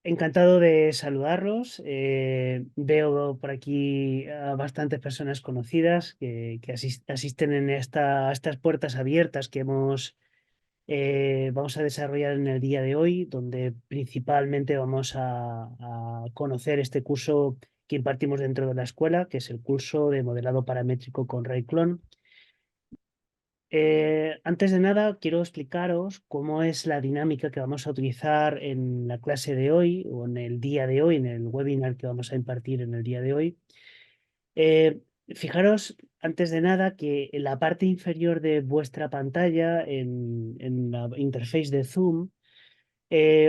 Encantado de saludarlos. Veo por aquí a bastantes personas conocidas que asisten a estas puertas abiertas que vamos a desarrollar en el día de hoy, donde principalmente vamos a conocer este curso que impartimos dentro de la escuela, que es el curso de modelado paramétrico con Rayclone. Antes de nada, quiero explicaros cómo es la dinámica que vamos a utilizar en la clase de hoy o en el día de hoy, en el webinar que vamos a impartir en el día de hoy. Fijaros, antes de nada, que en la parte inferior de vuestra pantalla, en la interface de Zoom,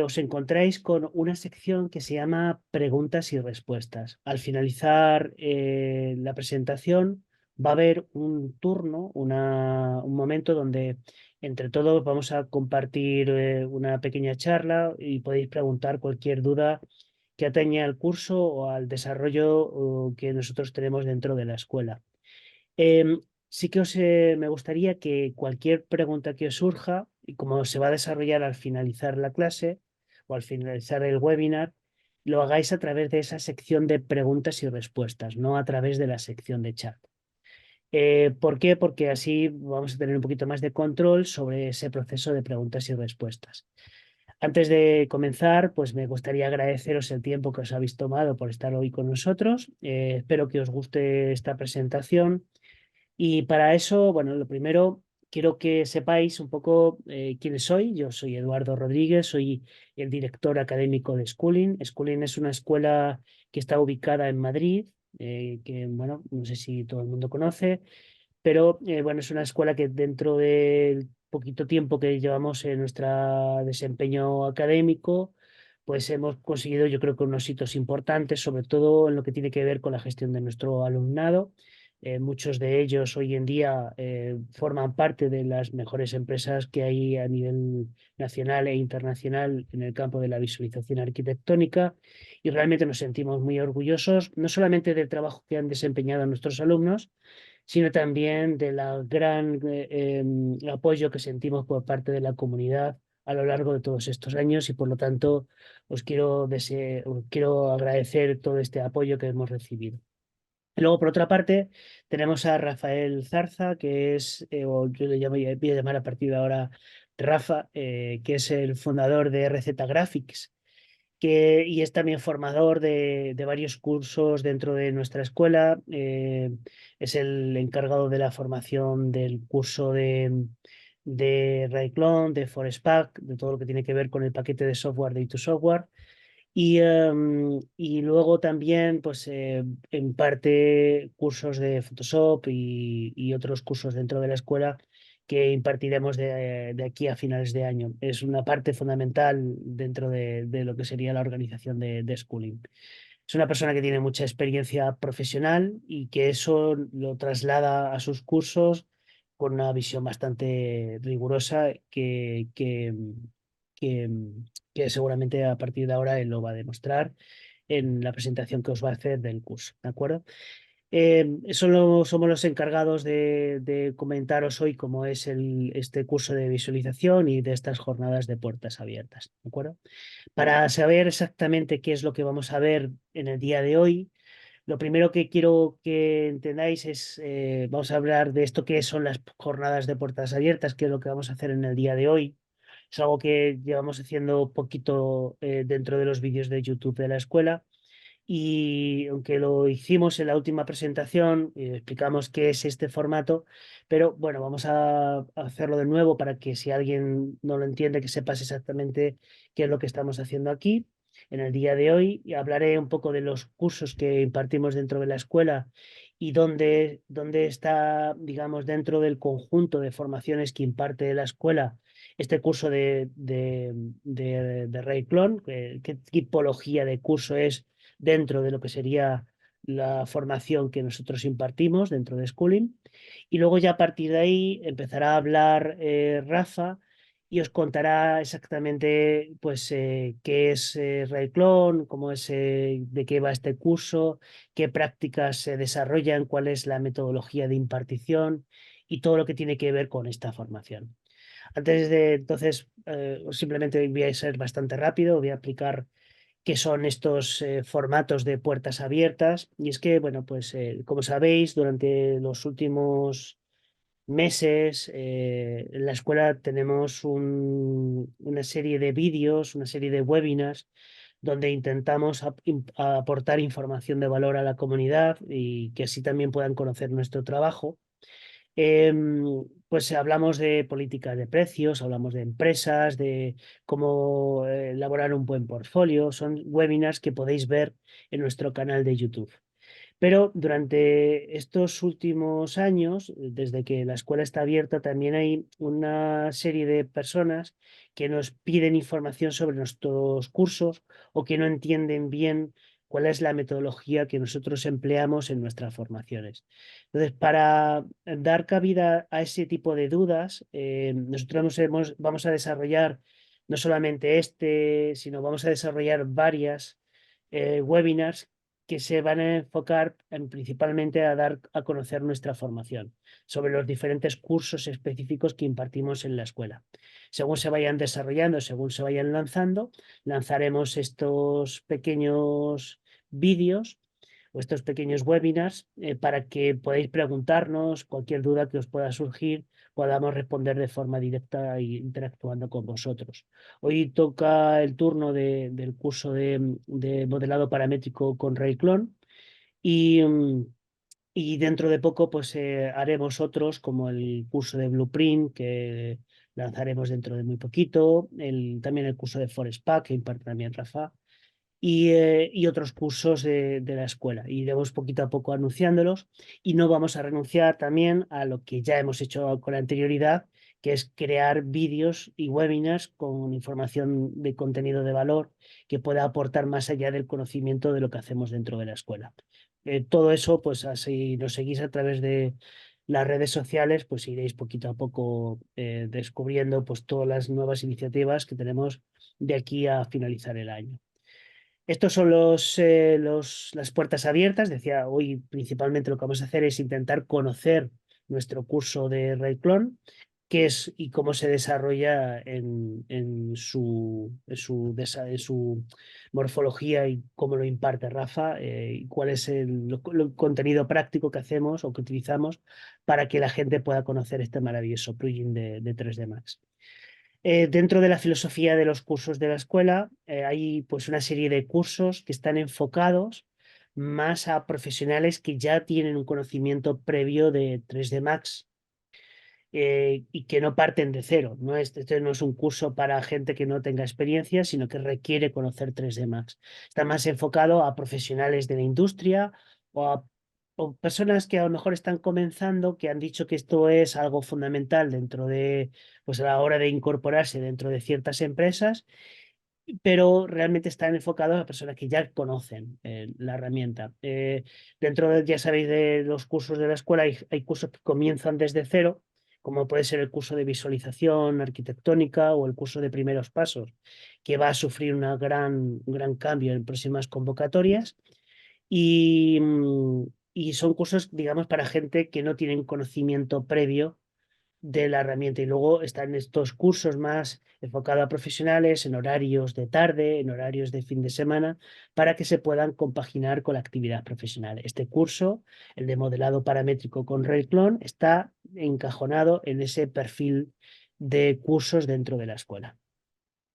os encontráis con una sección que se llama preguntas y respuestas. Al finalizar la presentación va a haber un turno, un momento donde entre todos vamos a compartir una pequeña charla y podéis preguntar cualquier duda que atañe al curso o al desarrollo que nosotros tenemos dentro de la escuela. Sí que me gustaría que cualquier pregunta que os surja, y como se va a desarrollar al finalizar la clase o al finalizar el webinar, lo hagáis a través de esa sección de preguntas y respuestas, no a través de la sección de chat. ¿Por qué? Porque así vamos a tener un poquito más de control sobre ese proceso de preguntas y respuestas. Antes de comenzar, pues me gustaría agradeceros el tiempo que os habéis tomado por estar hoy con nosotros. Espero que os guste esta presentación y para eso, bueno, lo primero, quiero que sepáis un poco quiénes soy. Yo soy Eduardo Rodríguez, soy el director académico de Schooling. Schooling es una escuela que está ubicada en Madrid, que, bueno, no sé si todo el mundo conoce, pero, bueno, es una escuela que dentro del poquito tiempo que llevamos en nuestro desempeño académico, pues hemos conseguido, yo creo que unos hitos importantes, sobre todo en lo que tiene que ver con la gestión de nuestro alumnado. Muchos de ellos hoy en día forman parte de las mejores empresas que hay a nivel nacional e internacional en el campo de la visualización arquitectónica y realmente nos sentimos muy orgullosos, no solamente del trabajo que han desempeñado nuestros alumnos, sino también de la gran apoyo que sentimos por parte de la comunidad a lo largo de todos estos años y por lo tanto os quiero agradecer todo este apoyo que hemos recibido. Luego, por otra parte, tenemos a Rafael Zarza, que es, o yo le voy a llamar a partir de ahora Rafa, que es el fundador de RZ Graphics, y es también formador de varios cursos dentro de nuestra escuela. Es el encargado de la formación del curso de Rayclone, de Forestpack, de todo lo que tiene que ver con el paquete de software de IT2Software. Y luego también pues, imparte cursos de Photoshop y otros cursos dentro de la escuela que impartiremos de aquí a finales de año. Es una parte fundamental dentro de lo que sería la organización de Schooling. Es una persona que tiene mucha experiencia profesional y que eso lo traslada a sus cursos con una visión bastante rigurosa que, que seguramente a partir de ahora él lo va a demostrar en la presentación que os va a hacer del curso, ¿de acuerdo? Somos los encargados de comentaros hoy cómo es este curso de visualización y de estas jornadas de puertas abiertas, ¿de acuerdo? Para saber exactamente qué es lo que vamos a ver en el día de hoy, lo primero que quiero que entendáis es, vamos a hablar de esto que son las jornadas de puertas abiertas, que es lo que vamos a hacer en el día de hoy. Es algo que llevamos haciendo poquito dentro de los vídeos de YouTube de la escuela. Y aunque lo hicimos en la última presentación, explicamos qué es este formato, pero bueno, vamos a hacerlo de nuevo para que si alguien no lo entiende, que sepas exactamente qué es lo que estamos haciendo aquí. En el día de hoy y hablaré un poco de los cursos que impartimos dentro de la escuela y dónde está, digamos, dentro del conjunto de formaciones que imparte la escuela este curso de Rayclone, qué tipología de curso es dentro de lo que sería la formación que nosotros impartimos dentro de Schooling. Y luego ya a partir de ahí empezará a hablar Rafa y os contará exactamente pues qué es Rayclone, cómo es, de qué va este curso, qué prácticas se desarrollan, cuál es la metodología de impartición y todo lo que tiene que ver con esta formación. Antes de entonces, simplemente voy a ser bastante rápido, voy a aplicar que son estos formatos de puertas abiertas. Y es que, bueno, pues como sabéis, durante los últimos meses en la escuela tenemos una serie de vídeos, una serie de webinars donde intentamos aportar información de valor a la comunidad y que así también puedan conocer nuestro trabajo. Pues hablamos de políticas de precios, hablamos de empresas, de cómo elaborar un buen portfolio. Son webinars que podéis ver en nuestro canal de YouTube. Pero durante estos últimos años, desde que la escuela está abierta, también hay una serie de personas que nos piden información sobre nuestros cursos o que no entienden bien cuál es la metodología que nosotros empleamos en nuestras formaciones. Entonces, para dar cabida a ese tipo de dudas, nosotros vamos a desarrollar no solamente este, sino vamos a desarrollar varias webinars que se van a enfocar principalmente a dar a conocer nuestra formación sobre los diferentes cursos específicos que impartimos en la escuela. Según se vayan desarrollando, según se vayan lanzando, lanzaremos estos pequeños vídeos o estos pequeños webinars para que podáis preguntarnos cualquier duda que os pueda surgir, podamos responder de forma directa e interactuando con vosotros. Hoy toca el turno del curso de modelado paramétrico con Rayclone y, y dentro de poco pues haremos otros como el curso de Blueprint que lanzaremos dentro de muy poquito, también el curso de Forestpack que imparte también Rafa y otros cursos de la escuela. Iremos poquito a poco anunciándolos y no vamos a renunciar también a lo que ya hemos hecho con anterioridad, que es crear vídeos y webinars con información de contenido de valor que pueda aportar más allá del conocimiento de lo que hacemos dentro de la escuela. Todo eso, pues así nos seguís a través de las redes sociales, pues iréis poquito a poco descubriendo pues todas las nuevas iniciativas que tenemos de aquí a finalizar el año. Estos son las puertas abiertas. Decía, hoy principalmente lo que vamos a hacer es intentar conocer nuestro curso de Rayclone, qué es y cómo se desarrolla en su morfología y cómo lo imparte Rafa, y cuál es el contenido práctico que hacemos o que utilizamos para que la gente pueda conocer este maravilloso plugin de 3D Max. Dentro de la filosofía de los cursos de la escuela, hay pues una serie de cursos que están enfocados más a profesionales que ya tienen un conocimiento previo de 3D Max y que no parten de cero. Este no es un curso para gente que no tenga experiencia, sino que requiere conocer 3D Max. Está más enfocado a profesionales de la industria o personas que a lo mejor están comenzando, que han dicho que esto es algo fundamental dentro de, pues a la hora de incorporarse dentro de ciertas empresas, pero realmente están enfocados a personas que ya conocen la herramienta. Dentro de, ya sabéis, de los cursos de la escuela, hay cursos que comienzan desde cero, como puede ser el curso de visualización arquitectónica o el curso de primeros pasos, que va a sufrir un gran cambio en próximas convocatorias. Y, y son cursos, digamos, para gente que no tienen conocimiento previo de la herramienta. Y luego están estos cursos más enfocados a profesionales en horarios de tarde, en horarios de fin de semana, para que se puedan compaginar con la actividad profesional. Este curso, el de modelado paramétrico con Rayclone, está encajonado en ese perfil de cursos dentro de la escuela.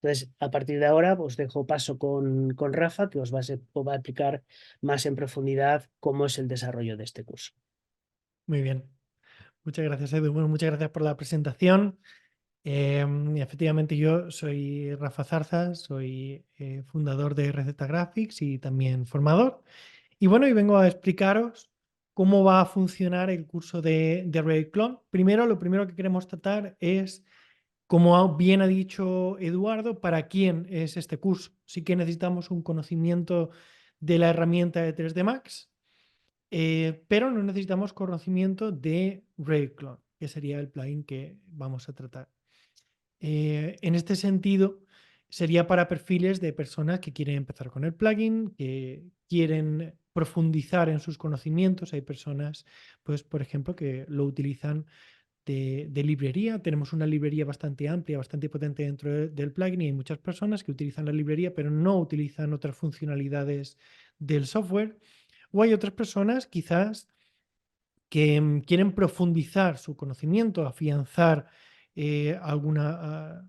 Entonces, a partir de ahora os dejo paso con Rafa, que os va a explicar más en profundidad cómo es el desarrollo de este curso. Muy bien. Muchas gracias, Edu. Bueno, muchas gracias por la presentación. Efectivamente, yo soy Rafa Zarza, soy fundador de Receta Graphics y también formador. Y bueno, y vengo a explicaros cómo va a funcionar el curso de Rayclone. Primero, lo primero que queremos tratar es, como bien ha dicho Eduardo, para quién es este curso. Sí que necesitamos un conocimiento de la herramienta de 3D Max, pero no necesitamos conocimiento de Rayclone, que sería el plugin que vamos a tratar. En este sentido, sería para perfiles de personas que quieren empezar con el plugin, que quieren profundizar en sus conocimientos. Hay personas, pues, por ejemplo, que lo utilizan de librería. Tenemos una librería bastante amplia, bastante potente dentro del plugin y hay muchas personas que utilizan la librería pero no utilizan otras funcionalidades del software. O hay otras personas quizás que quieren profundizar su conocimiento, afianzar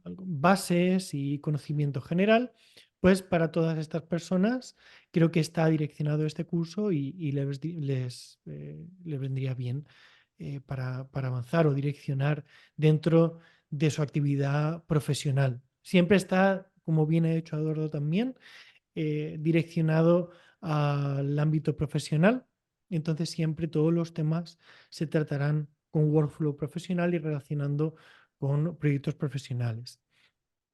bases y conocimiento general, pues para todas estas personas creo que está direccionado este curso y les vendría bien para avanzar o direccionar dentro de su actividad profesional. Siempre está, como bien ha hecho Eduardo también, direccionado al ámbito profesional. Entonces siempre todos los temas se tratarán con workflow profesional y relacionando con proyectos profesionales.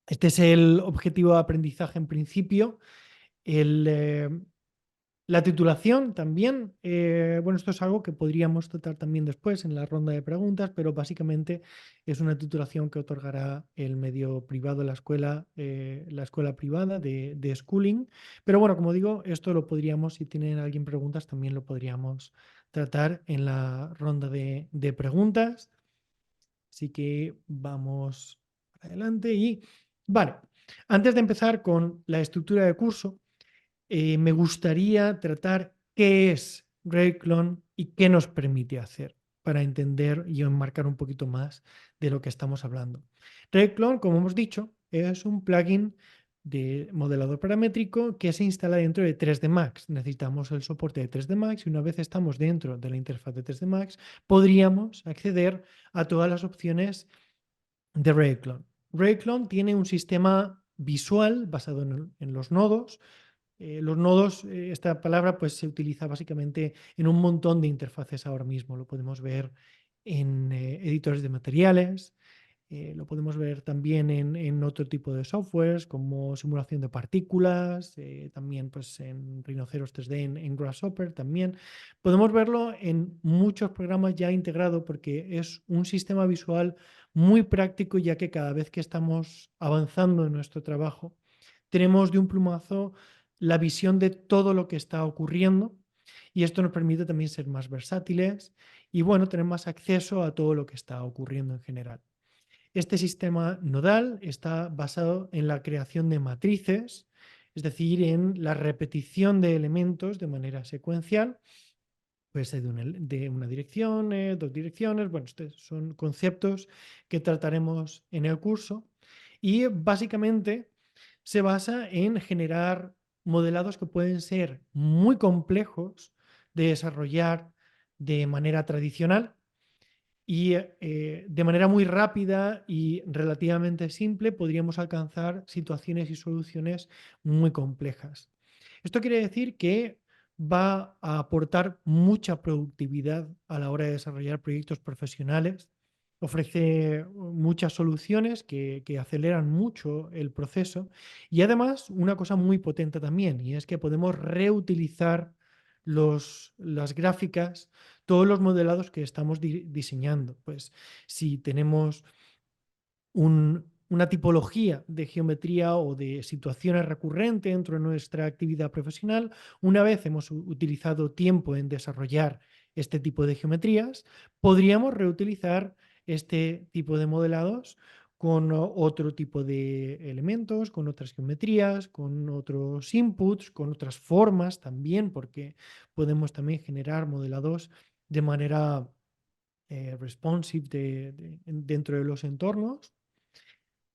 Este es el objetivo de aprendizaje en principio. La titulación también, bueno, esto es algo que podríamos tratar también después en la ronda de preguntas, pero básicamente es una titulación que otorgará el medio privado, la escuela privada de schooling. Pero bueno, como digo, esto lo podríamos, si tienen alguien preguntas, también lo podríamos tratar en la ronda de preguntas. Así que vamos adelante y, vale, antes de empezar con la estructura de curso, me gustaría tratar qué es Rayclone y qué nos permite hacer para entender y enmarcar un poquito más de lo que estamos hablando. Rayclone, como hemos dicho, es un plugin de modelador paramétrico que se instala dentro de 3D Max. Necesitamos el soporte de 3D Max y una vez estamos dentro de la interfaz de 3D Max, podríamos acceder a todas las opciones de Rayclone. Rayclone tiene un sistema visual basado en los nodos. Los nodos, esta palabra pues se utiliza básicamente en un montón de interfaces ahora mismo. Lo podemos ver en editores de materiales, lo podemos ver también en otro tipo de softwares como simulación de partículas, también pues en Rhinoceros 3D, en Grasshopper también. Podemos verlo en muchos programas ya integrado porque es un sistema visual muy práctico ya que cada vez que estamos avanzando en nuestro trabajo tenemos de un plumazo la visión de todo lo que está ocurriendo y esto nos permite también ser más versátiles y bueno, tener más acceso a todo lo que está ocurriendo en general. Este sistema nodal está basado en la creación de matrices, es decir, en la repetición de elementos de manera secuencial, puede ser de una dirección, dos direcciones, bueno, estos son conceptos que trataremos en el curso y básicamente se basa en generar modelados que pueden ser muy complejos de desarrollar de manera tradicional y de manera muy rápida y relativamente simple podríamos alcanzar situaciones y soluciones muy complejas. Esto quiere decir que va a aportar mucha productividad a la hora de desarrollar proyectos profesionales, ofrece muchas soluciones que aceleran mucho el proceso y además una cosa muy potente también y es que podemos reutilizar las gráficas, todos los modelados que estamos diseñando. Pues si tenemos una tipología de geometría o de situaciones recurrentes dentro de nuestra actividad profesional, una vez hemos utilizado tiempo en desarrollar este tipo de geometrías, podríamos reutilizar este tipo de modelados con otro tipo de elementos, con otras geometrías, con otros inputs, con otras formas también, porque podemos también generar modelados de manera responsive dentro de los entornos.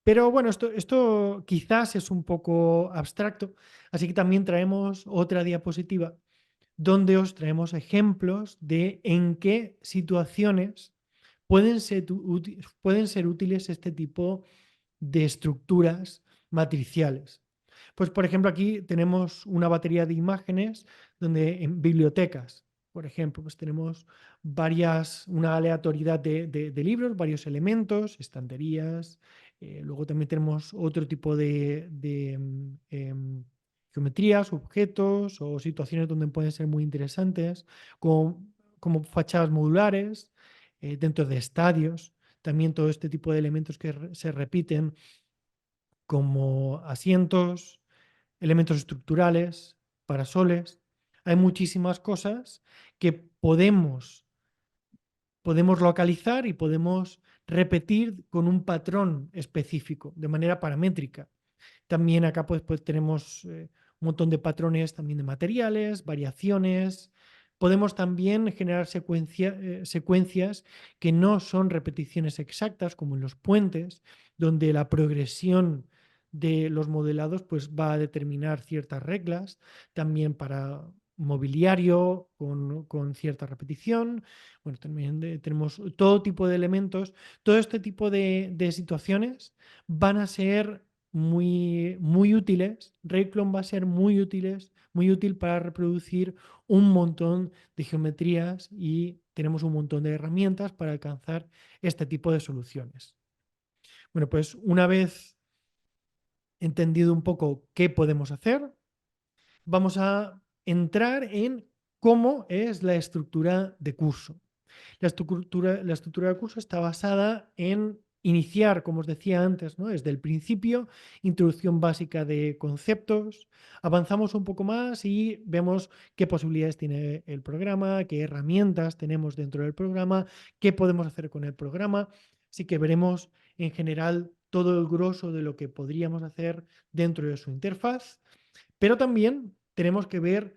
Pero bueno, esto quizás es un poco abstracto, así que también traemos otra diapositiva donde os traemos ejemplos de en qué situaciones pueden ser útiles este tipo de estructuras matriciales. Pues por ejemplo aquí tenemos una batería de imágenes donde en bibliotecas, por ejemplo, pues tenemos una aleatoriedad de libros, varios elementos, estanterías, luego también tenemos otro tipo de geometrías, objetos o situaciones donde pueden ser muy interesantes, como fachadas modulares, dentro de estadios, también todo este tipo de elementos que se repiten como asientos, elementos estructurales, parasoles. Hay muchísimas cosas que podemos podemos localizar y podemos repetir con un patrón específico, de manera paramétrica. También acá pues tenemos un montón de patrones también de materiales, variaciones. Podemos también generar secuencias que no son repeticiones exactas, como en los puentes, donde la progresión de los modelados pues, va a determinar ciertas reglas, también para mobiliario con cierta repetición. Bueno, también tenemos todo tipo de elementos. Todo este tipo de situaciones van a ser muy útiles. Rayclone va a ser muy útil para reproducir un montón de geometrías y tenemos un montón de herramientas para alcanzar este tipo de soluciones. Bueno, pues una vez entendido un poco qué podemos hacer, vamos a entrar en cómo es la estructura de curso. La estructura del curso está basada en iniciar, como os decía antes, ¿no? Desde el principio, introducción básica de conceptos, avanzamos un poco más y vemos qué posibilidades tiene el programa, qué herramientas tenemos dentro del programa, qué podemos hacer con el programa. Así que veremos en general todo el grosso de lo que podríamos hacer dentro de su interfaz, pero también tenemos que ver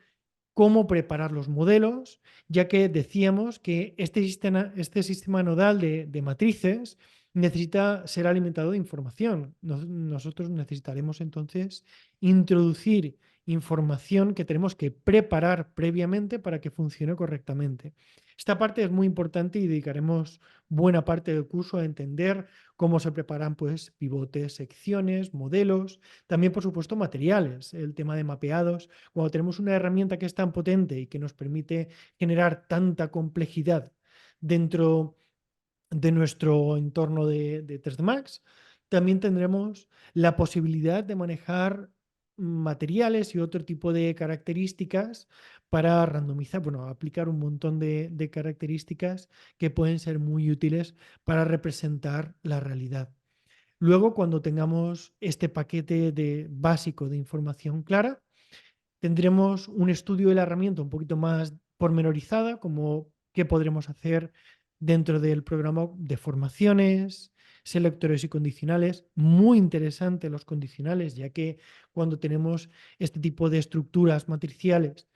cómo preparar los modelos, ya que decíamos que este sistema nodal de matrices necesita ser alimentado de información. Nosotros necesitaremos entonces introducir información que tenemos que preparar previamente para que funcione correctamente. Esta parte es muy importante y dedicaremos buena parte del curso a entender cómo se preparan pues, pivotes, secciones, modelos, también por supuesto materiales, el tema de mapeados. Cuando tenemos una herramienta que es tan potente y que nos permite generar tanta complejidad dentro de nuestro entorno de 3D Max, también tendremos la posibilidad de manejar materiales y otro tipo de características para randomizar, bueno, aplicar un montón de características que pueden ser muy útiles para representar la realidad. Luego, cuando tengamos este paquete básico de información clara, tendremos un estudio de la herramienta un poquito más pormenorizada, como qué podremos hacer dentro del programa de formaciones, selectores y condicionales. Muy interesante los condicionales, ya que cuando tenemos este tipo de estructuras matriciales,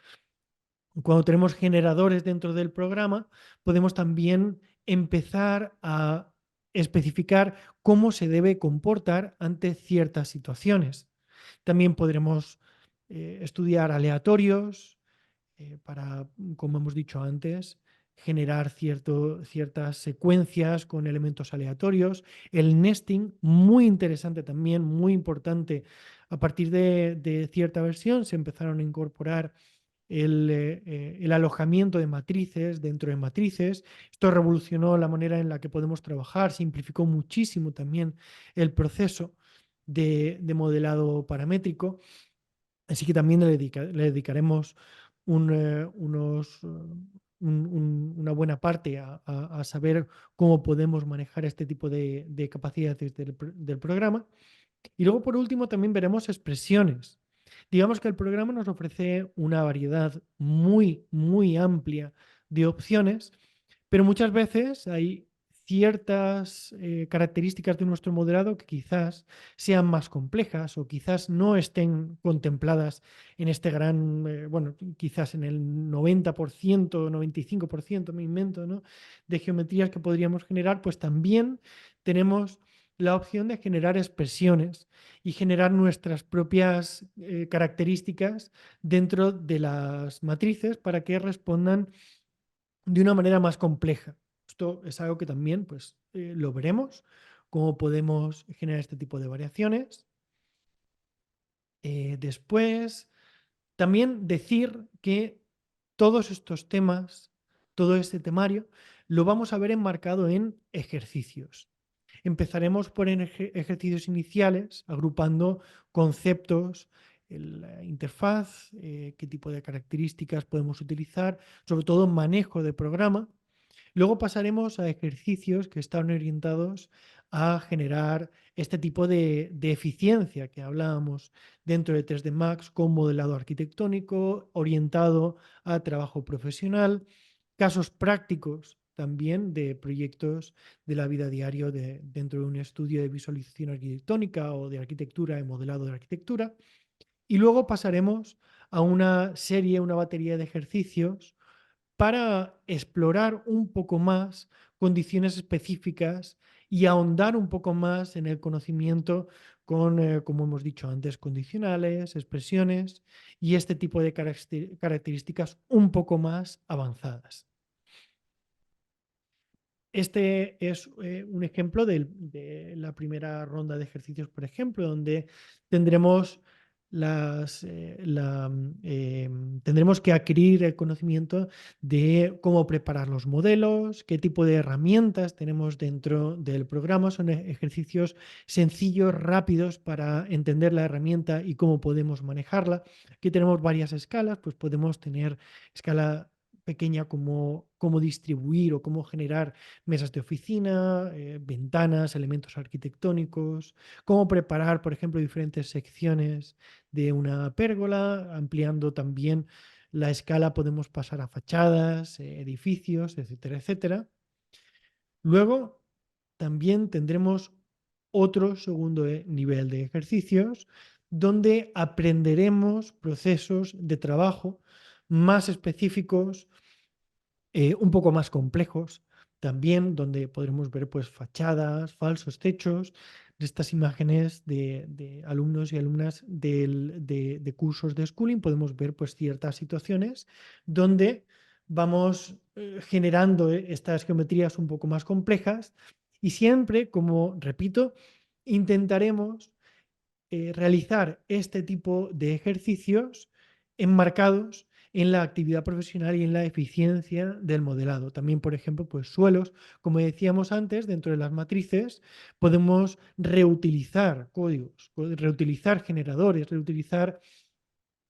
cuando tenemos generadores dentro del programa, podemos también empezar a especificar cómo se debe comportar ante ciertas situaciones. También podremos estudiar aleatorios para, como hemos dicho antes, generar ciertas secuencias con elementos aleatorios. El nesting, muy interesante también, muy importante. A partir de cierta versión se empezaron a incorporar el alojamiento de matrices dentro de matrices. Esto revolucionó la manera en la que podemos trabajar, simplificó muchísimo también el proceso de modelado paramétrico. Así que también le dedicaremos una buena parte a saber cómo podemos manejar este tipo de capacidades del programa. Y luego, por último, también veremos expresiones. Digamos que el programa nos ofrece una variedad muy amplia de opciones, pero muchas veces hay ciertas características de nuestro modelado que quizás sean más complejas o quizás no estén contempladas en este gran, bueno, quizás en el 90%, 95%, me invento, ¿no? De geometrías que podríamos generar, pues también tenemos la opción de generar expresiones y generar nuestras propias características dentro de las matrices para que respondan de una manera más compleja. Esto es algo que también pues, lo veremos, cómo podemos generar este tipo de variaciones. Después, también decir que todos estos temas, todo este temario, lo vamos a ver enmarcado en ejercicios. Empezaremos por ejercicios iniciales, agrupando conceptos, la interfaz, qué tipo de características podemos utilizar, sobre todo manejo de programa. Luego pasaremos a ejercicios que están orientados a generar este tipo de eficiencia que hablábamos dentro de 3D Max con modelado arquitectónico, orientado a trabajo profesional, casos prácticos también de proyectos de la vida diaria dentro de un estudio de visualización arquitectónica o de arquitectura y modelado de arquitectura. Y luego pasaremos a una serie, una batería de ejercicios para explorar un poco más condiciones específicas y ahondar un poco más en el conocimiento con, como hemos dicho antes, condicionales, expresiones y este tipo de características un poco más avanzadas. Este es un ejemplo de la primera ronda de ejercicios, por ejemplo, donde tendremos, tendremos que adquirir el conocimiento de cómo preparar los modelos, qué tipo de herramientas tenemos dentro del programa. Son ejercicios sencillos, rápidos para entender la herramienta y cómo podemos manejarla. Aquí tenemos varias escalas, pues podemos tener escala pequeña como cómo distribuir o cómo generar mesas de oficina, ventanas, elementos arquitectónicos, cómo preparar, por ejemplo, diferentes secciones de una pérgola, ampliando también la escala podemos pasar a fachadas, edificios, etcétera, etcétera. Luego también tendremos otro segundo nivel de ejercicios donde aprenderemos procesos de trabajo más específicos, un poco más complejos también, donde podremos ver pues fachadas, falsos techos, de estas imágenes de alumnos y alumnas de cursos de schooling. Podemos ver pues ciertas situaciones donde vamos generando estas geometrías un poco más complejas y siempre, como repito, intentaremos realizar este tipo de ejercicios enmarcados en la actividad profesional y en la eficiencia del modelado. También, por ejemplo, pues suelos, como decíamos antes, dentro de las matrices podemos reutilizar códigos, reutilizar generadores, reutilizar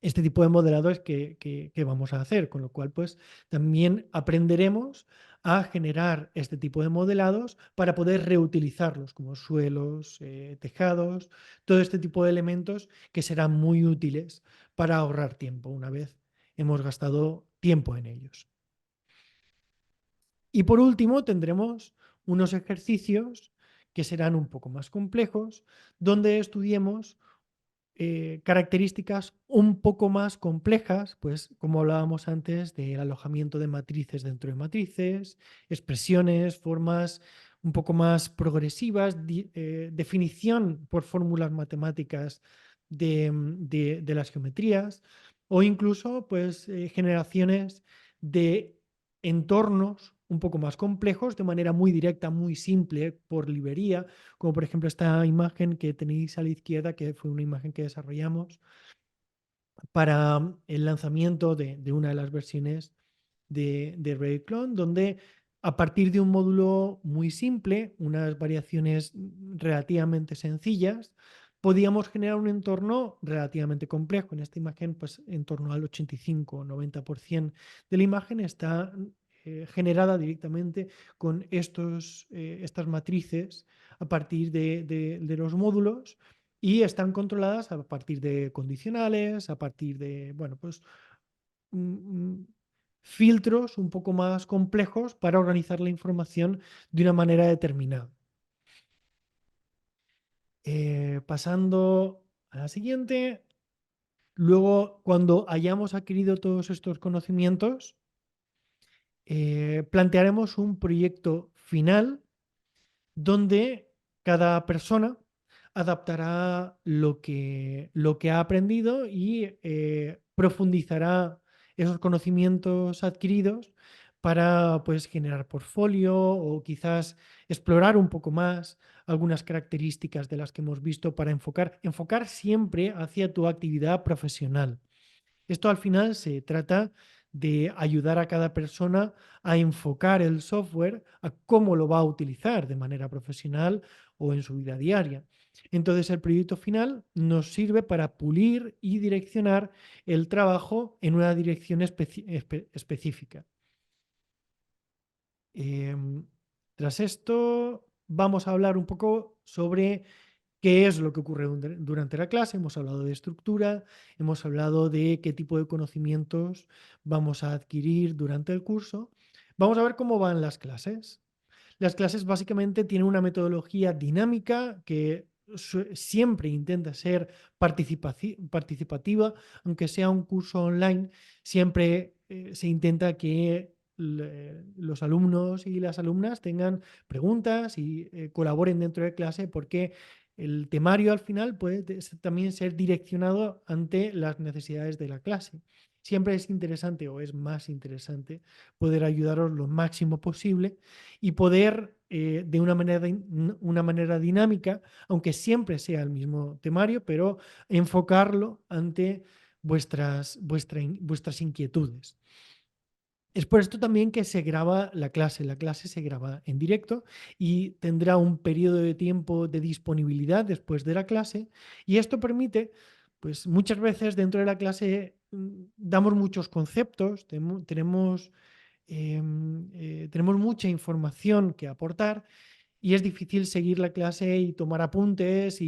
este tipo de modeladores que vamos a hacer, con lo cual pues también aprenderemos a generar este tipo de modelados para poder reutilizarlos como suelos, tejados, todo este tipo de elementos que serán muy útiles para ahorrar tiempo una vez hemos gastado tiempo en ellos. Y por último tendremos unos ejercicios que serán un poco más complejos, donde estudiemos características un poco más complejas, pues como hablábamos antes del alojamiento de matrices dentro de matrices, expresiones, formas un poco más progresivas, definición por fórmulas matemáticas de las geometrías o incluso pues generaciones de entornos un poco más complejos de manera muy directa, muy simple por librería, como por ejemplo esta imagen que tenéis a la izquierda, que fue una imagen que desarrollamos para el lanzamiento de una de las versiones de Reddit Clone, donde a partir de un módulo muy simple, unas variaciones relativamente sencillas, podíamos generar un entorno relativamente complejo. En esta imagen, pues en torno al 85 o 90% de la imagen está generada directamente con estas matrices a partir de los módulos y están controladas a partir de condicionales, a partir de, bueno, pues filtros un poco más complejos para organizar la información de una manera determinada. Pasando a la siguiente, luego cuando hayamos adquirido todos estos conocimientos, plantearemos un proyecto final donde cada persona adaptará lo que ha aprendido y profundizará esos conocimientos adquiridos para pues, generar portfolio o quizás explorar un poco más algunas características de las que hemos visto para enfocar siempre hacia tu actividad profesional. Esto al final se trata de ayudar a cada persona a enfocar el software a cómo lo va a utilizar de manera profesional o en su vida diaria. Entonces el proyecto final nos sirve para pulir y direccionar el trabajo en una dirección específica. Tras esto vamos a hablar un poco sobre qué es lo que ocurre durante la clase. Hemos hablado de estructura, hemos hablado de qué tipo de conocimientos vamos a adquirir durante el curso. Vamos a ver cómo van las clases. Las clases básicamente tienen una metodología dinámica que siempre intenta ser participativa, aunque sea un curso online, siempre se intenta que los alumnos y las alumnas tengan preguntas y colaboren dentro de clase porque el temario al final puede también ser direccionado ante las necesidades de la clase. Siempre es interesante o es más interesante poder ayudaros lo máximo posible y poder de una manera dinámica, aunque siempre sea el mismo temario, pero enfocarlo ante vuestras inquietudes. Es por esto también que se graba la clase. La clase se graba en directo y tendrá un periodo de tiempo de disponibilidad después de la clase. Y esto permite, pues muchas veces dentro de la clase damos muchos conceptos, tenemos mucha información que aportar y es difícil seguir la clase y tomar apuntes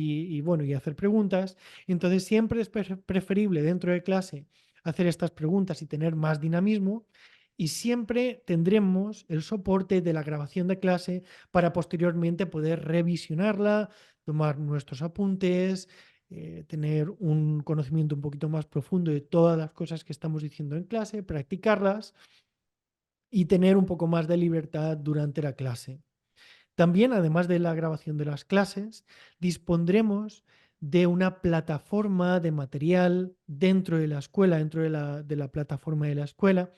bueno, y hacer preguntas. Entonces siempre es preferible dentro de clase hacer estas preguntas y tener más dinamismo y siempre tendremos el soporte de la grabación de clase para posteriormente poder revisionarla, tomar nuestros apuntes, tener un conocimiento un poquito más profundo de todas las cosas que estamos diciendo en clase, practicarlas y tener un poco más de libertad durante la clase. También, además de la grabación de las clases, dispondremos de una plataforma de material dentro de la escuela, dentro de la plataforma de la escuela,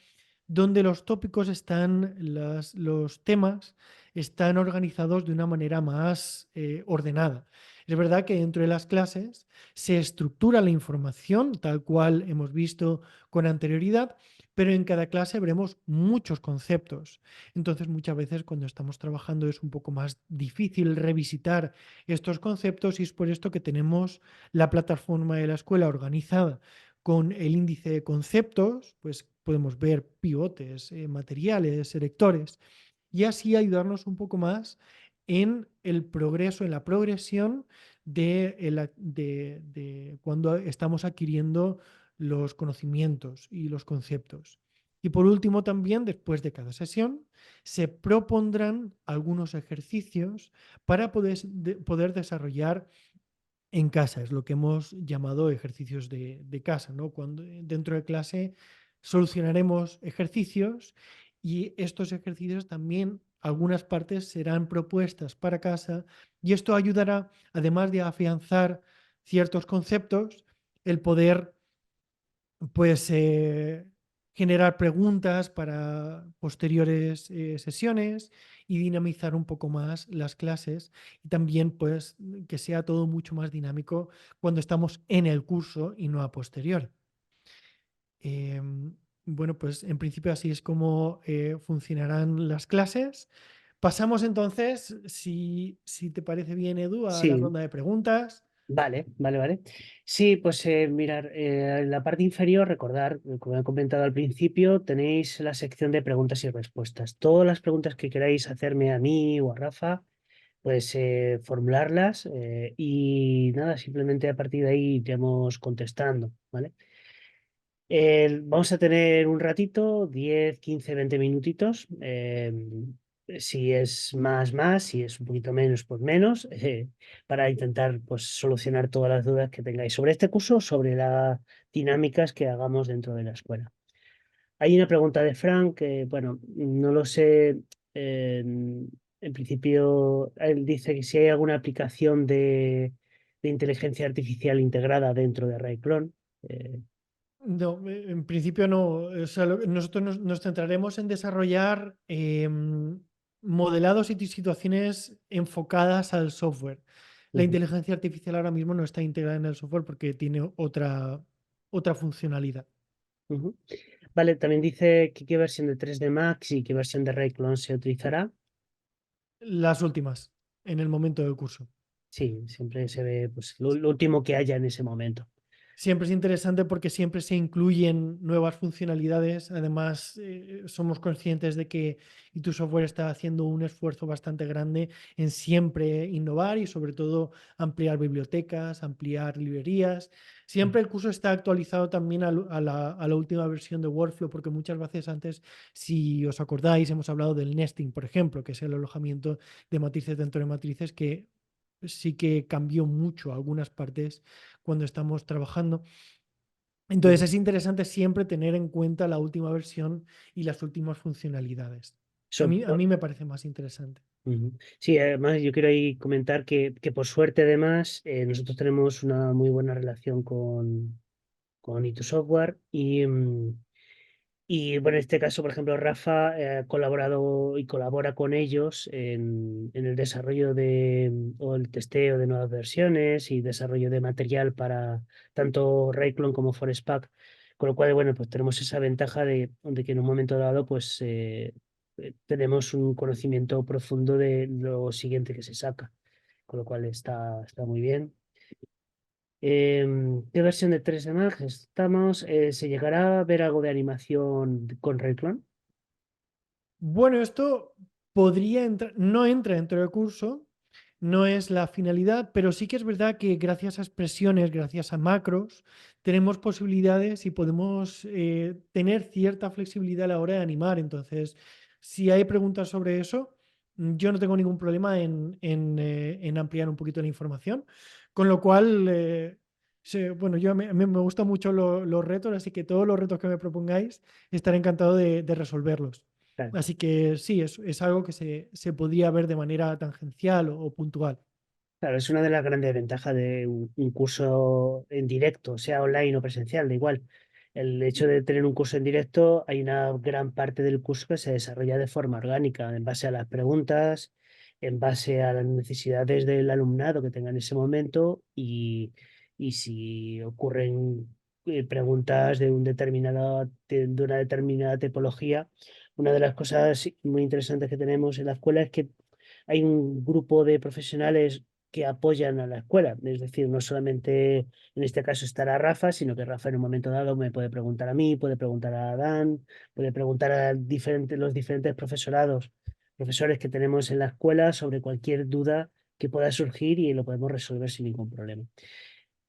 donde los tópicos los temas están organizados de una manera más ordenada. Es verdad que dentro de las clases se estructura la información tal cual hemos visto con anterioridad, pero en cada clase veremos muchos conceptos. Entonces, muchas veces cuando estamos trabajando es un poco más difícil revisitar estos conceptos y es por esto que tenemos la plataforma de la escuela organizada con el índice de conceptos, pues podemos ver pivotes, materiales, selectores, y así ayudarnos un poco más en el progreso, en la progresión de cuando estamos adquiriendo los conocimientos y los conceptos. Y por último, también después de cada sesión, se propondrán algunos ejercicios para poder desarrollar en casa, es lo que hemos llamado ejercicios de casa, ¿no? Cuando dentro de clase solucionaremos ejercicios y estos ejercicios también, algunas partes serán propuestas para casa y esto ayudará, además de afianzar ciertos conceptos, el poder pues generar preguntas para posteriores sesiones y dinamizar un poco más las clases y también pues que sea todo mucho más dinámico cuando estamos en el curso y no a posterior. Bueno, pues en principio así es como funcionarán las clases. Pasamos entonces, si te parece bien, Edu, a la Sí, ronda de preguntas. vale. Sí, pues mirar, en la parte inferior, recordar, como he comentado al principio, tenéis la sección de preguntas y respuestas. Todas las preguntas que queráis hacerme a mí o a Rafa, pues formularlas y nada, simplemente a partir de ahí iremos contestando, ¿vale? Vamos a tener un ratito, 10, 15, 20 minutitos. Si es más, si es un poquito menos, pues menos, para intentar pues, solucionar todas las dudas que tengáis sobre este curso, sobre las dinámicas que hagamos dentro de la escuela. Hay una pregunta de Frank que, bueno, no lo sé. En principio, él dice que si hay alguna aplicación de inteligencia artificial integrada dentro de Rayclone. No, en principio no. O sea, nosotros nos centraremos en desarrollar modelados y situaciones enfocadas al software. La Ujú. inteligencia artificial ahora mismo no está integrada en el software porque tiene otra funcionalidad. Ujú. Vale, también dice que qué versión de 3D Max y qué versión de Rayclone se utilizará. Las últimas, en el momento del curso. Sí, siempre se ve pues, lo último que haya en ese momento. Siempre es interesante porque siempre se incluyen nuevas funcionalidades. Además, somos conscientes de que tu software está haciendo un esfuerzo bastante grande en siempre innovar y sobre todo ampliar bibliotecas, ampliar librerías. Siempre el curso está actualizado también a la última versión de Workflow, porque muchas veces antes, si os acordáis, hemos hablado del nesting, por ejemplo, que es el alojamiento de matrices dentro de matrices que sí que cambió mucho algunas partes cuando estamos trabajando. Entonces Ujú. es interesante siempre tener en cuenta la última versión y las últimas funcionalidades. A So- mí, a mí me parece más interesante. Ujú. Sí, además yo quiero ahí comentar que por suerte además nosotros tenemos una muy buena relación con Itu Software y bueno, en este caso, por ejemplo, Rafa ha colaborado y colabora con ellos en el desarrollo o el testeo de nuevas versiones y desarrollo de material para tanto Rayclone como Forestpack, con lo cual, bueno, pues tenemos esa ventaja de que en un momento dado, pues tenemos un conocimiento profundo de lo siguiente que se saca, con lo cual está muy bien. ¿Qué versión de 3D Max estamos? ¿Se llegará a ver algo de animación con Rayclone? Bueno, esto podría entrar, no entra dentro del curso, no es la finalidad, pero sí que es verdad que gracias a expresiones, gracias a macros, tenemos posibilidades y podemos tener cierta flexibilidad a la hora de animar. Entonces, si hay preguntas sobre eso, yo no tengo ningún problema en ampliar un poquito la información. Con lo cual, bueno, a mí me gustan mucho los retos, así que todos los retos que me propongáis, estaré encantado de resolverlos. Claro. Así que sí, es algo que se podría ver de manera tangencial o puntual. Claro, es una de las grandes ventajas de un curso en directo, sea online o presencial, da igual. El hecho de tener un curso en directo, hay una gran parte del curso que se desarrolla de forma orgánica, en base a las preguntas, en base a las necesidades del alumnado que tenga en ese momento y si ocurren preguntas de una determinada tipología. Una de las cosas muy interesantes que tenemos en la escuela es que hay un grupo de profesionales que apoyan a la escuela. Es decir, no solamente en este caso estará Rafa, sino que Rafa en un momento dado me puede preguntar a mí, puede preguntar a Dan, puede preguntar a los diferentes profesores que tenemos en la escuela sobre cualquier duda que pueda surgir y lo podemos resolver sin ningún problema.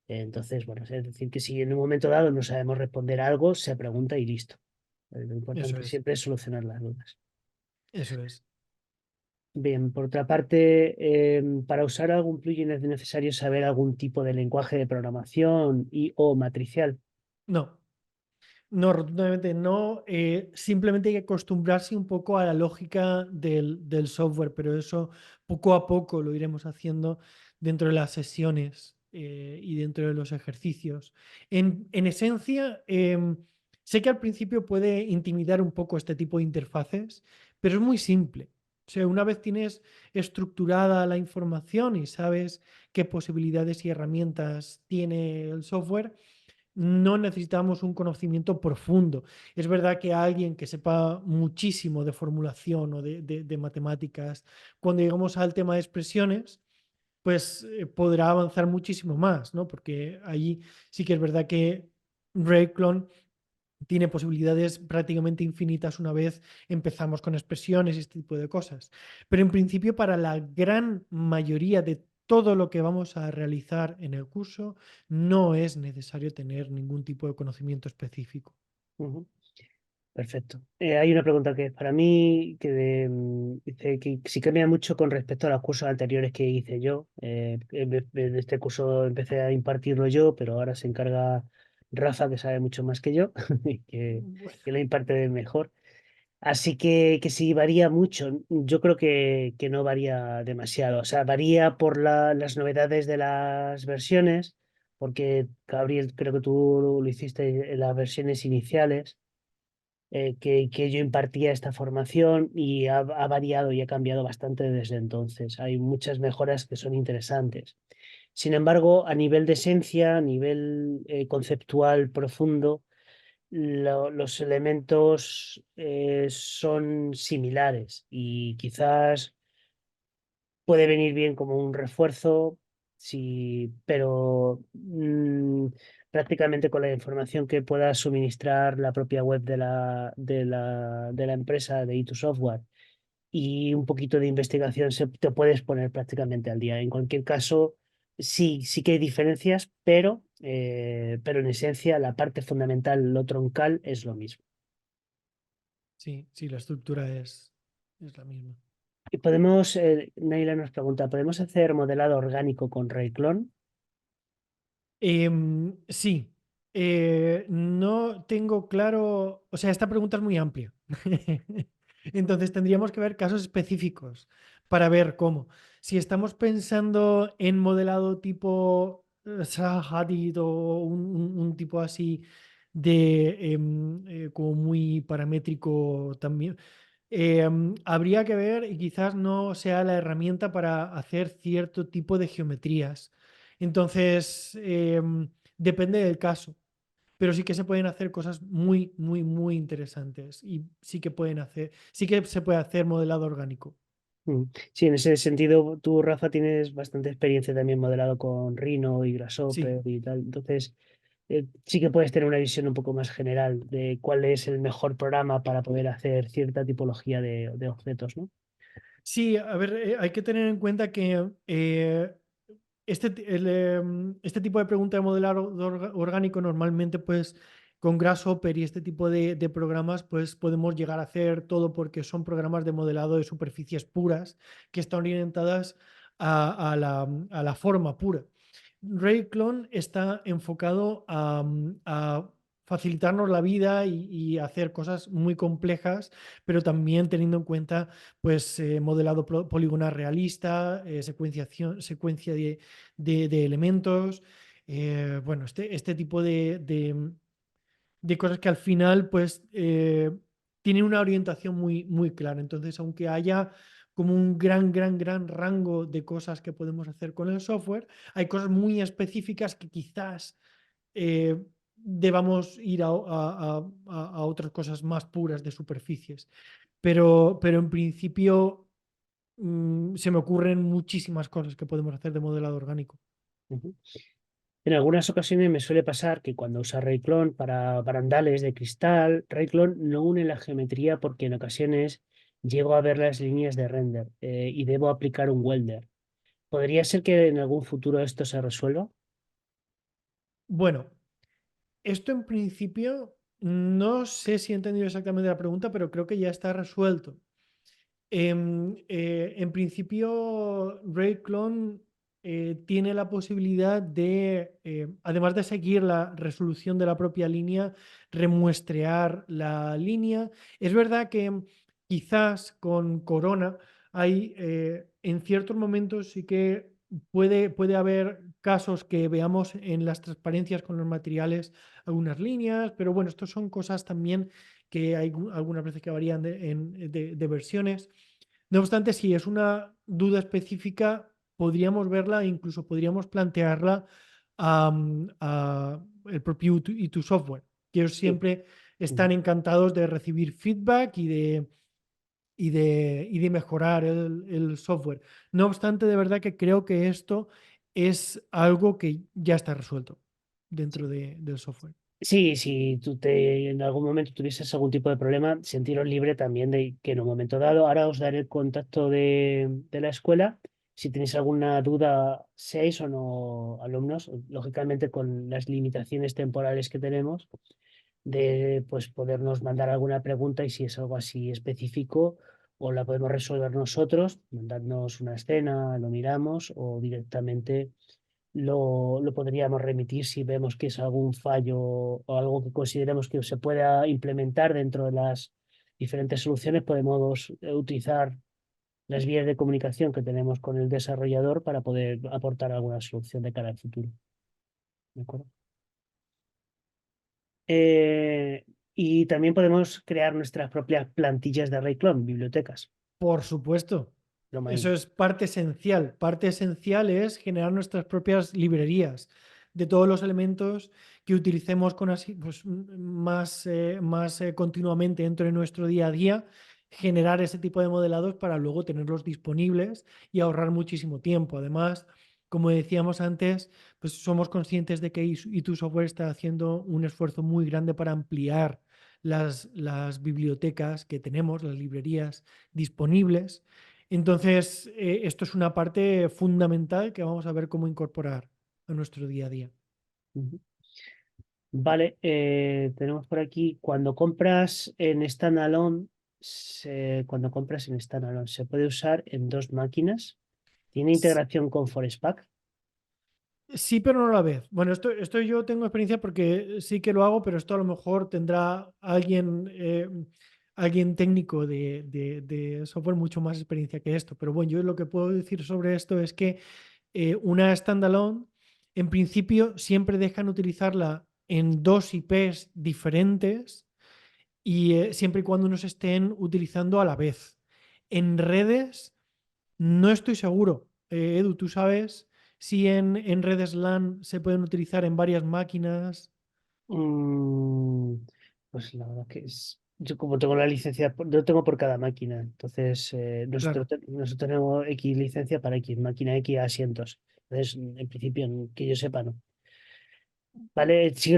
Entonces, bueno, es decir, que si en un momento dado no sabemos responder a algo, se pregunta y listo. Lo Eso importante es, siempre es solucionar las dudas. eso es. Bien, por otra parte, para usar algún plugin es necesario saber algún tipo de lenguaje de programación y o matricial. No, no, rotundamente no. Simplemente hay que acostumbrarse un poco a la lógica del software, pero eso poco a poco lo iremos haciendo dentro de las sesiones y dentro de los ejercicios. En esencia, sé que al principio puede intimidar un poco este tipo de interfaces, pero es muy simple. O sea, una vez tienes estructurada la información y sabes qué posibilidades y herramientas tiene el software, no necesitamos un conocimiento profundo. Es verdad que alguien que sepa muchísimo de formulación o de matemáticas, cuando llegamos al tema de expresiones, pues podrá avanzar muchísimo más, ¿no? Porque ahí sí que es verdad que Rayclone tiene posibilidades prácticamente infinitas una vez empezamos con expresiones y este tipo de cosas. Pero en principio, para la gran mayoría de todo lo que vamos a realizar en el curso, no es necesario tener ningún tipo de conocimiento específico. Ujú. Perfecto. Hay una pregunta que es para mí, dice que si cambia mucho con respecto a los cursos anteriores que hice yo. En este curso empecé a impartirlo yo, pero ahora se encarga Rafa, que sabe mucho más que yo, y que lo imparte mejor. Así que sí varía mucho. Yo creo que no varía demasiado. O sea, varía por las novedades de las versiones, porque Gabriel, creo que tú lo hiciste en las versiones iniciales, que yo impartía esta formación y ha variado y ha cambiado bastante desde entonces. Hay muchas mejoras que son interesantes. Sin embargo, a nivel de esencia, a nivel conceptual profundo, los elementos son similares y quizás puede venir bien como un refuerzo, pero prácticamente con la información que pueda suministrar la propia web de la empresa de E2 Software y un poquito de investigación te puedes poner prácticamente al día. En cualquier caso, sí que hay diferencias, pero en esencia la parte fundamental, lo troncal, es lo mismo. Sí, sí, la estructura es la misma. Y Naila nos pregunta, ¿podemos hacer modelado orgánico con Rayclone? Sí, no tengo claro, o sea, esta pregunta es muy amplia. Entonces tendríamos que ver casos específicos para ver cómo. Si estamos pensando en modelado tipo Zaha Hadid o un tipo así de como muy paramétrico también, habría que ver y quizás no sea la herramienta para hacer cierto tipo de geometrías. Entonces, depende del caso, pero sí que se pueden hacer cosas muy, muy, muy interesantes y sí que se puede hacer modelado orgánico. Mm. Sí, en ese sentido, tú, Rafa, tienes bastante experiencia también modelado con Rhino y Sí. Grasshopper y tal. Entonces, sí que puedes tener una visión un poco más general de cuál es el mejor programa para poder hacer cierta tipología de objetos, ¿no? Sí, a ver, hay que tener en cuenta que este tipo de pregunta de modelado orgánico normalmente pues con Grasshopper y este tipo de programas pues podemos llegar a hacer todo porque son programas de modelado de superficies puras que están orientadas a la forma pura. Rayclone está enfocado a facilitarnos la vida y hacer cosas muy complejas, pero también teniendo en cuenta pues modelado poligonal realista, secuencia de elementos, bueno, este tipo de cosas que al final pues tienen una orientación muy, muy clara. Entonces, aunque haya como un gran, gran, gran rango de cosas que podemos hacer con el software, hay cosas muy específicas que quizás debamos ir a otras cosas más puras de superficies. Pero en principio se me ocurren muchísimas cosas que podemos hacer de modelado orgánico. Ujú. En algunas ocasiones me suele pasar que cuando usa Rayclone para barandales de cristal, Rayclone no une la geometría porque en ocasiones llego a ver las líneas de render y debo aplicar un welder. ¿Podría ser que en algún futuro esto se resuelva? Bueno, esto en principio no sé si he entendido exactamente la pregunta, pero creo que ya está resuelto. En principio, Rayclone tiene la posibilidad de, además de seguir la resolución de la propia línea, remuestrear la línea. Es verdad que quizás con Corona hay en ciertos momentos sí que puede haber casos que veamos en las transparencias con los materiales algunas líneas, pero bueno, estos son cosas también que hay algunas veces que varían de versiones. No obstante, si es una duda específica, podríamos verla e incluso podríamos plantearla a el propio E2 Software, que ellos Sí. siempre Ujú. están encantados de recibir feedback y de mejorar el software. No obstante, de verdad que creo que esto es algo que ya está resuelto dentro del software. Sí, si en algún momento tuvieses algún tipo de problema, sentiros libre también de que en un momento dado, ahora os daré el contacto de la escuela. Si tenéis alguna duda, seáis o no alumnos, lógicamente con las limitaciones temporales que tenemos, de pues podernos mandar alguna pregunta y si es algo así específico, o la podemos resolver nosotros, mandadnos una escena, lo miramos o directamente lo podríamos remitir si vemos que es algún fallo o algo que consideremos que se pueda implementar dentro de las diferentes soluciones. Podemos utilizar las vías de comunicación que tenemos con el desarrollador para poder aportar alguna solución de cara al futuro. ¿De acuerdo? Eh, y también podemos crear nuestras propias plantillas de Rayclone, bibliotecas. Por supuesto. Lo más Eso es parte esencial. Parte esencial es generar nuestras propias librerías de todos los elementos que utilicemos pues, más continuamente dentro de nuestro día a día, generar ese tipo de modelados para luego tenerlos disponibles y ahorrar muchísimo tiempo. Además, como decíamos antes, pues somos conscientes de que Y tu Software está haciendo un esfuerzo muy grande para ampliar las bibliotecas que tenemos, las librerías disponibles. Entonces, esto es una parte fundamental que vamos a ver cómo incorporar a nuestro día a día. Ujú. Vale, tenemos por aquí, cuando compras en standalone, se puede usar en dos máquinas. ¿Tiene integración con Forestpack? Sí, pero no a la vez. Bueno, esto yo tengo experiencia porque sí que lo hago, pero esto a lo mejor tendrá alguien técnico de software mucho más experiencia que esto. Pero bueno, yo lo que puedo decir sobre esto es que una standalone, en principio, siempre dejan utilizarla en dos IPs diferentes y siempre y cuando no se estén utilizando a la vez. En redes, no estoy seguro. Edu, ¿tú sabes si en redes LAN se pueden utilizar en varias máquinas? Mm, pues la verdad que yo como tengo la licencia, yo tengo por cada máquina, entonces Claro, nosotros tenemos X licencia para X máquina, X asientos. Entonces, en principio, que yo sepa, no. Vale, sí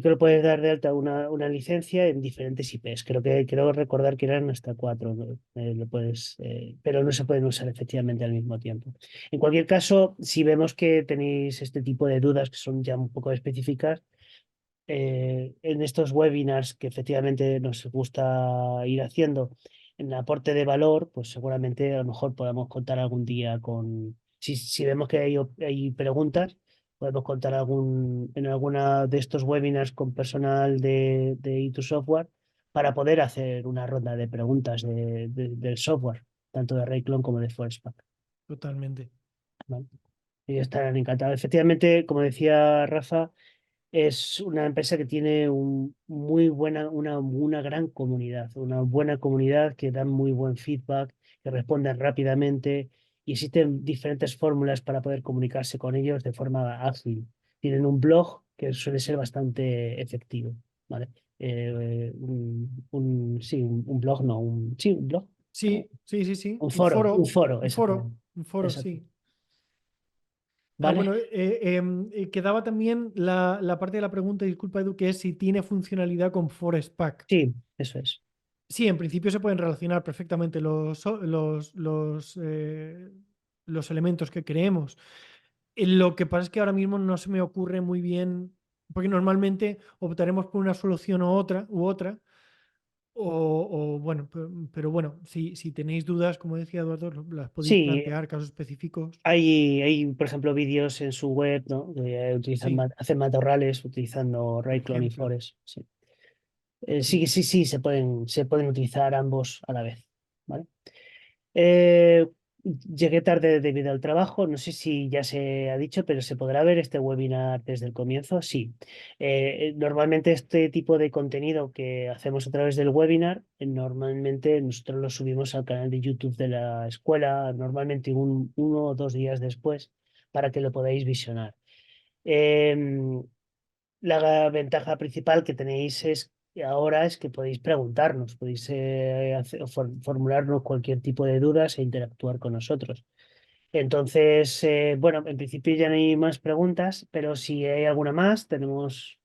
que lo puedes dar de alta una licencia en diferentes IPs. Creo recordar que eran hasta cuatro, ¿no? Pero no se pueden usar efectivamente al mismo tiempo. En cualquier caso, si vemos que tenéis este tipo de dudas que son ya un poco específicas, en estos webinars que efectivamente nos gusta ir haciendo en aporte de valor, pues seguramente a lo mejor podamos contar algún día si vemos que hay preguntas, podemos contar en alguna de estos webinars con personal de itu Software para poder hacer una ronda de preguntas del software, tanto de Rayclone como de Forcepack. totalmente. ¿Vale? Ellos estarán encantados. Efectivamente, como decía Rafa, es una empresa que tiene una gran comunidad, una buena comunidad que da muy buen feedback, que responden rápidamente y existen diferentes fórmulas para poder comunicarse con ellos de forma ágil. Tienen un blog que suele ser bastante efectivo, ¿vale? Sí, un blog, no, sí, un blog, Sí, sí, sí, sí. un foro, Un foro, exactamente. un foro, Exacto. sí. Ah, ¿Vale? bueno, quedaba también la parte de la pregunta, disculpa Edu, que es si tiene funcionalidad con Forest Pack. Sí, eso es. Sí, en principio se pueden relacionar perfectamente los elementos que creemos. Lo que pasa es que ahora mismo no se me ocurre muy bien, porque normalmente optaremos por una solución u otra, bueno, pero bueno, si tenéis dudas, como decía Eduardo, las podéis Sí, plantear, casos específicos. por ejemplo, vídeos en su web, ¿no? Que Sí, hacen matorrales utilizando por Rayclone y ejemplo. Forest. Sí. Sí. Sí, se pueden utilizar ambos a la vez. ¿Vale? Eh, Llegué tarde debido al trabajo. No sé si ya se ha dicho, pero ¿se podrá ver este webinar desde el comienzo? Sí. Normalmente este tipo de contenido que hacemos a través del webinar, normalmente nosotros lo subimos al canal de YouTube de la escuela, normalmente uno o 2 días después, para que lo podáis visionar. Em, la ventaja principal que tenéis ahora es que podéis preguntarnos, podéis formularnos cualquier tipo de dudas e interactuar con nosotros. Entonces, bueno, en principio ya no hay más preguntas, pero si hay alguna más, tenemos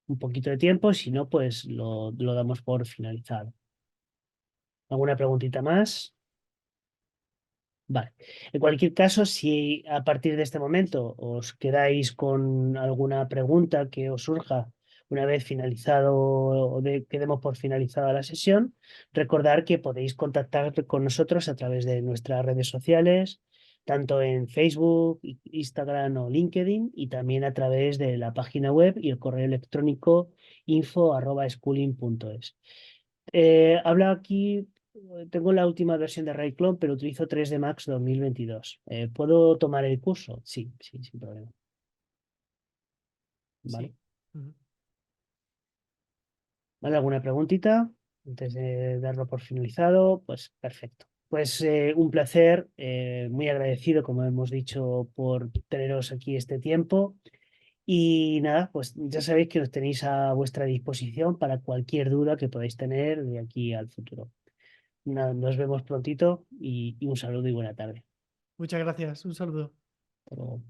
un poquito de tiempo, si no, pues lo damos por finalizado. ¿Alguna preguntita más? Vale. En cualquier caso, si a partir de este momento os quedáis con alguna pregunta que os surja una vez finalizado que demos por finalizada la sesión, recordar que podéis contactar con nosotros a través de nuestras redes sociales, tanto en Facebook, Instagram o LinkedIn, y también a través de la página web y el correo electrónico info@schooling.es. Habla aquí. Tengo la última versión de Rayclone, pero utilizo 3D Max 2022. ¿Puedo tomar el curso? Sí, sí, sin problema. ¿Vale? Sí. Ujú. ¿Vale? ¿Alguna preguntita? Antes de darlo por finalizado, pues perfecto. Pues un placer, muy agradecido, como hemos dicho, por teneros aquí este tiempo. Y nada, pues ya sabéis que os tenéis a vuestra disposición para cualquier duda que podáis tener de aquí al futuro. Nada, nos vemos prontito y un saludo y buena tarde. Muchas gracias. Un saludo. Hasta luego.